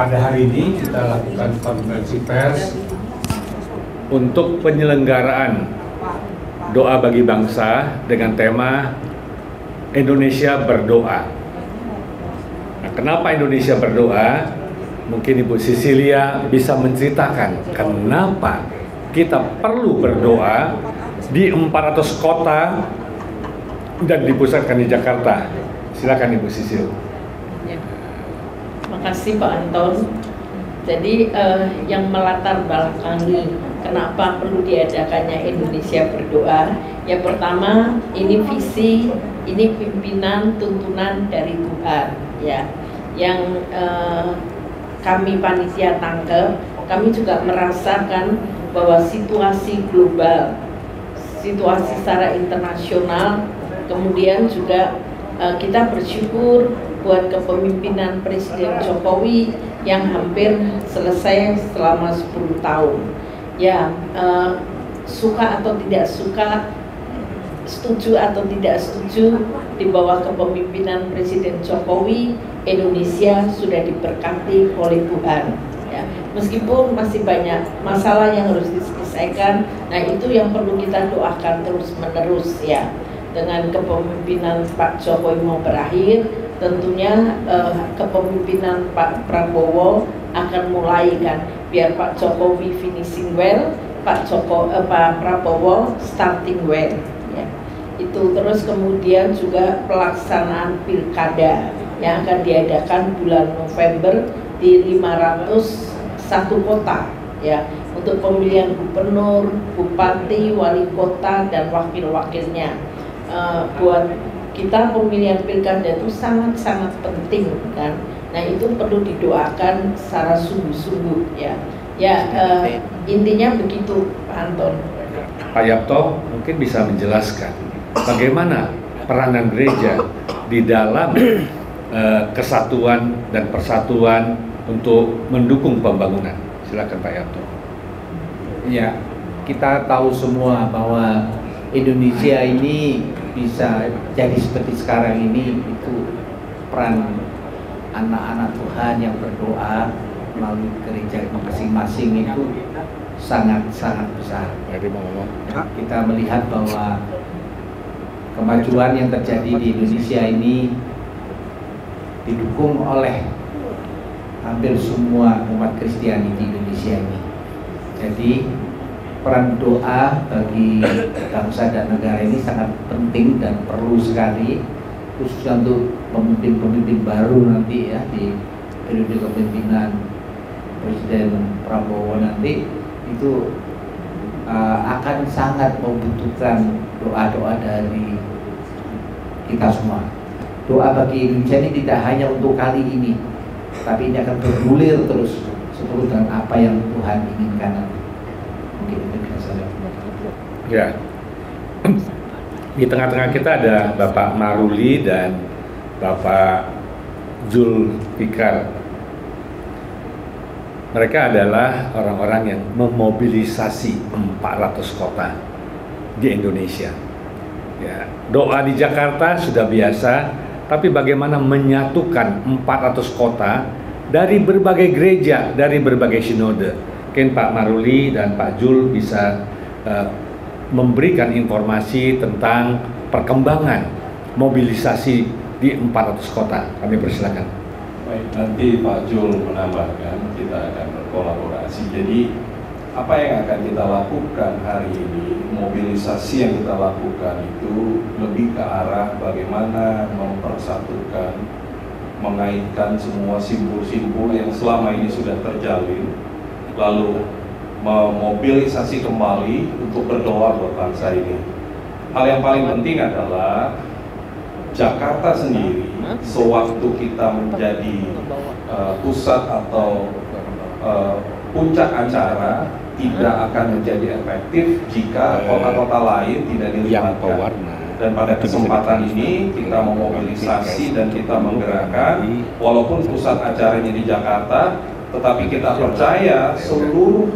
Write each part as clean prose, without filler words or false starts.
pada hari ini kita lakukan konferensi pers untuk penyelenggaraan doa bagi bangsa dengan tema Indonesia berdoa. Nah, kenapa Indonesia berdoa? Mungkin Ibu Cecilia bisa menceritakan kenapa kita perlu berdoa di 400 kota dan dipusatkan di Jakarta. Silakan Ibu Cecilia. Terima kasih Pak Anton. Jadi yang melatar belakangi kenapa perlu diadakannya Indonesia berdoa, ya pertama ini visi, ini pimpinan tuntunan dari Tuhan, ya, yang kami panitia tangkep. Kami juga merasakan bahwa situasi global, situasi secara internasional, kemudian juga kita bersyukur buat kepemimpinan Presiden Jokowi yang hampir selesai selama 10 tahun. Ya, suka atau tidak suka, setuju atau tidak setuju, di bawah kepemimpinan Presiden Jokowi, Indonesia sudah diberkati oleh Tuhan. Ya, meskipun masih banyak masalah yang harus diselesaikan, nah itu yang perlu kita doakan terus-menerus ya. Dengan kepemimpinan Pak Jokowi mau berakhir, tentunya kepemimpinan Pak Prabowo akan mulai kan, biar Pak Jokowi finishing well, Pak Prabowo starting well. Ya. Itu terus kemudian juga pelaksanaan pilkada yang akan diadakan bulan November di 501 kota ya, untuk pemilihan gubernur, bupati, wali kota dan wakil-wakilnya. Buat kita pemilihan pilkada itu sangat-sangat penting kan. Nah itu perlu didoakan secara sungguh-sungguh ya. Ya intinya begitu Pak Anton. Pak Yapto mungkin bisa menjelaskan bagaimana peranan gereja di dalam kesatuan dan persatuan untuk mendukung pembangunan. Silakan Pak Yapto. Ya, kita tahu semua bahwa Indonesia ini bisa jadi seperti sekarang ini itu peran anak-anak Tuhan yang berdoa melalui gereja masing-masing itu sangat-sangat besar. Kita melihat bahwa kemajuan yang terjadi di Indonesia ini didukung oleh hampir semua umat Kristiani di Indonesia ini. Jadi peran doa bagi bangsa dan negara ini sangat penting dan perlu sekali, khususnya untuk pemimpin-pemimpin baru nanti ya, di periode kepemimpinan Presiden Prabowo nanti itu akan sangat membutuhkan doa-doa dari kita semua. Doa bagi Indonesia ini tidak hanya untuk kali ini, tapi ini akan bergulir terus seperti dengan apa yang Tuhan inginkan nanti. Mungkin itu bisa saja. Ya, di tengah-tengah kita ada Bapak Maruli dan Bapak Zulfikar. Mereka adalah orang-orang yang memobilisasi 400 kota di Indonesia. Ya, doa di Jakarta sudah biasa, tapi bagaimana menyatukan 400 kota dari berbagai gereja, dari berbagai sinode. Mungkin Pak Maruli dan Pak Jul bisa memberikan informasi tentang perkembangan mobilisasi di 400 kota. Kami persilakan. Baik, nanti Pak Jul menambahkan, kita akan berkolaborasi. Jadi apa yang akan kita lakukan hari ini, mobilisasi yang kita lakukan itu lebih ke arah bagaimana mempersatukan, mengaitkan semua simpul-simpul yang selama ini sudah terjalin, lalu memobilisasi kembali untuk berdoa buat bangsa ini. Hal yang paling penting adalah Jakarta sendiri, sewaktu kita menjadi pusat atau puncak acara, tidak akan menjadi efektif jika kota-kota lain tidak dilibatkan. Dan pada kesempatan ini kita memobilisasi dan kita menggerakkan, walaupun pusat acaranya di Jakarta, tetapi kita percaya seluruh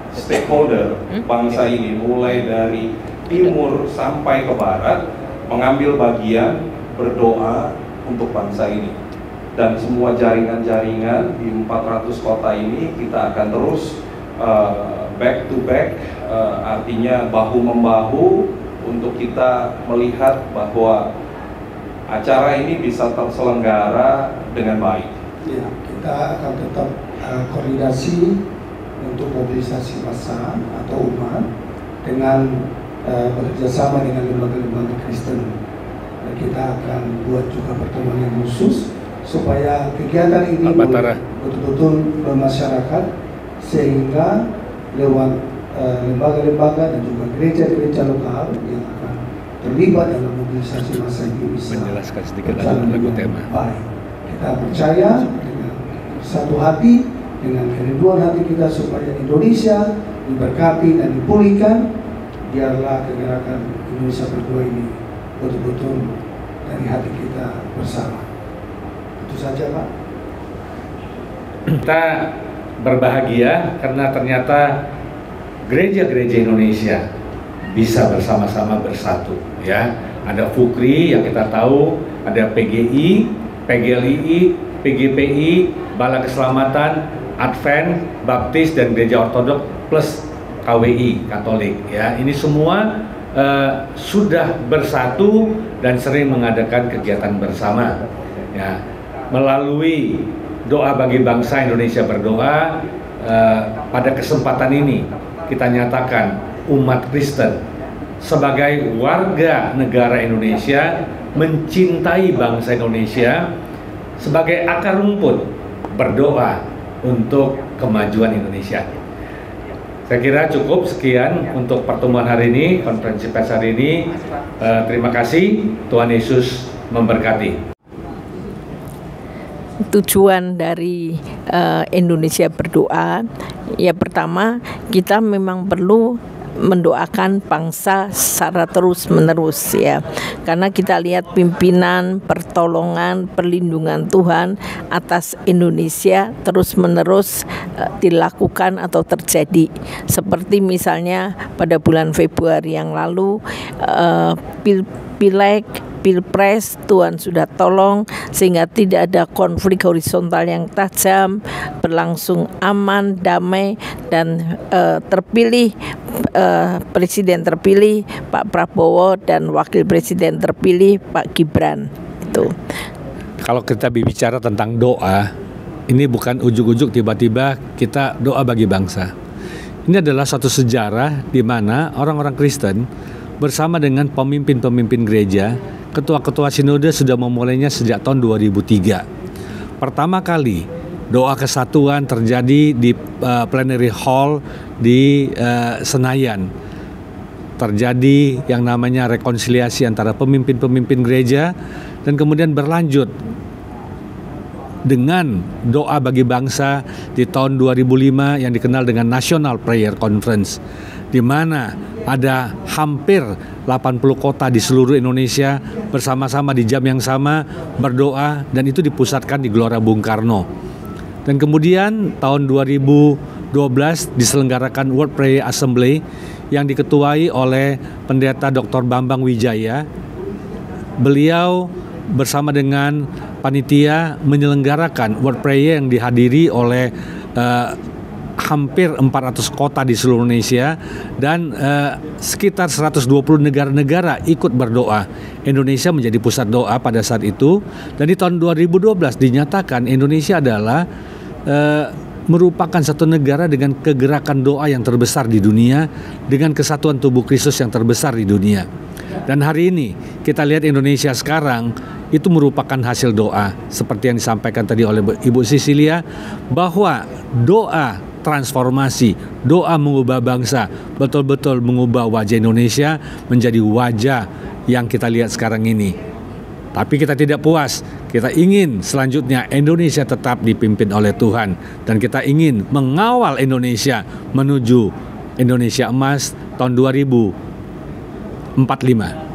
stakeholder bangsa ini, mulai dari timur sampai ke barat, mengambil bagian berdoa untuk bangsa ini. dan semua jaringan-jaringan di 400 kota ini kita akan terus back to back, artinya bahu-membahu untuk kita melihat bahwa acara ini bisa terselenggara dengan baik. Ya, kita akan tetap koordinasi untuk mobilisasi massa atau umat dengan bekerjasama dengan lembaga-lembaga Kristen. Dan kita akan buat juga pertemuan yang khusus supaya kegiatan ini betul-betul bermasyarakat, sehingga lewat lembaga-lembaga dan juga gereja-gereja lokal yang akan terlibat dalam mobilisasi massa ini bisa menjelaskan sedikit lagu tema. Baik, kita percaya dengan satu hati, dengan kerinduan hati kita supaya Indonesia diberkati dan dipulihkan. Biarlah kegerakan Indonesia Berdua ini betul-betul dari hati kita bersama. Itu saja, Pak. Kita berbahagia karena ternyata gereja-gereja Indonesia bisa bersama-sama bersatu, ya. Ada Fukri yang kita tahu, ada PGI, PGLII, PGPI, Bala Keselamatan, Advent, Baptis, dan Gereja Ortodok plus KWI, Katolik, ya. Ini semua sudah bersatu dan sering mengadakan kegiatan bersama, ya. Melalui doa bagi bangsa Indonesia berdoa, pada kesempatan ini kita nyatakan umat Kristen sebagai warga negara Indonesia mencintai bangsa Indonesia sebagai akar rumput, berdoa untuk kemajuan Indonesia. Saya kira cukup sekian untuk pertemuan hari ini, konferensi pers hari ini. Terima kasih, Tuhan Yesus memberkati. Tujuan dari Indonesia berdoa, ya pertama kita memang perlu mendoakan bangsa secara terus-menerus, ya, karena kita lihat pimpinan, pertolongan, perlindungan Tuhan atas Indonesia terus-menerus dilakukan atau terjadi. Seperti misalnya pada bulan Februari yang lalu, Pileg, Pilpres, Tuhan sudah tolong sehingga tidak ada konflik horizontal yang tajam, berlangsung aman, damai, dan terpilih presiden terpilih Pak Prabowo dan wakil presiden terpilih Pak Gibran. Itu. Kalau kita bicara tentang doa, ini bukan ujuk-ujuk tiba-tiba kita doa bagi bangsa. Ini adalah suatu sejarah di mana orang-orang Kristen bersama dengan pemimpin-pemimpin gereja, ketua-ketua sinode sudah memulainya sejak tahun 2003. Pertama kali doa kesatuan terjadi di plenary hall di Senayan. Terjadi yang namanya rekonsiliasi antara pemimpin-pemimpin gereja dan kemudian berlanjut dengan doa bagi bangsa di tahun 2005 yang dikenal dengan National Prayer Conference, di mana ada hampir 80 kota di seluruh Indonesia bersama-sama di jam yang sama berdoa, dan itu dipusatkan di Gelora Bung Karno. Dan kemudian tahun 2012 diselenggarakan World Prayer Assembly yang diketuai oleh Pendeta Dr. Bambang Wijaya. Beliau bersama dengan panitia menyelenggarakan World Prayer yang dihadiri oleh hampir 400 kota di seluruh Indonesia, dan sekitar 120 negara-negara ikut berdoa. Indonesia menjadi pusat doa pada saat itu, dan di tahun 2012 dinyatakan Indonesia adalah merupakan satu negara dengan kegerakan doa yang terbesar di dunia, dengan kesatuan tubuh Kristus yang terbesar di dunia. Dan hari ini kita lihat Indonesia sekarang itu merupakan hasil doa, seperti yang disampaikan tadi oleh Ibu Sisilia, bahwa doa transformasi, doa mengubah bangsa, betul-betul mengubah wajah Indonesia menjadi wajah yang kita lihat sekarang ini. Tapi kita tidak puas, kita ingin selanjutnya Indonesia tetap dipimpin oleh Tuhan, dan kita ingin mengawal Indonesia menuju Indonesia Emas tahun 2045.